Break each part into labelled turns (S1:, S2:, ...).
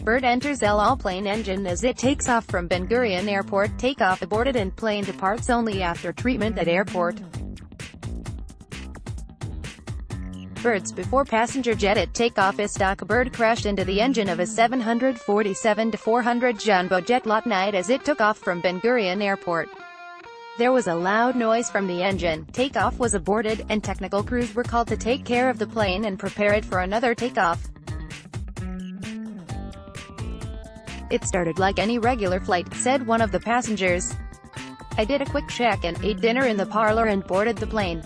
S1: Bird enters El plane engine as it takes off from Ben-Gurion Airport. Takeoff aborted and plane departs only after treatment at airport. Birds before passenger jet at takeoffiStock. A bird crashed into the engine of a 747-400 Junbo Jet late night as it took off from Ben-Gurion Airport. There was a loud noise from the engine. Takeoff was aborted, and technical crews were called to take care of the plane and prepare it for another takeoff. "It started like any regular flight," said one of the passengers. "I did a quick check and ate dinner in the parlor and boarded the plane.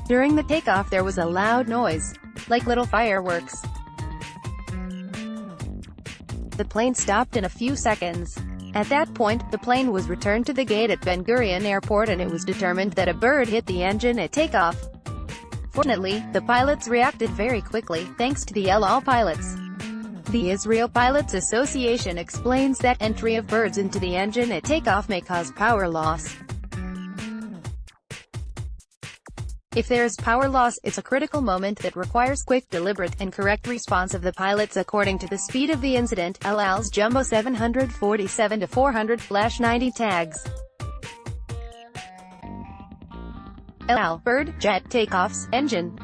S1: During the takeoff there was a loud noise, like little fireworks. The plane stopped in a few seconds. At that point, the plane was returned to the gate at Ben-Gurion Airport and it was determined that a bird hit the engine at takeoff. Fortunately, the pilots reacted very quickly, thanks to the El pilots." The Israel Pilots Association explains that entry of birds into the engine at takeoff may cause power loss. If there is power loss, it's a critical moment that requires quick, deliberate, and correct response of the pilots according to the speed of the incident. El's Junbo 747-400/90 tags. El bird jet takeoffs engine.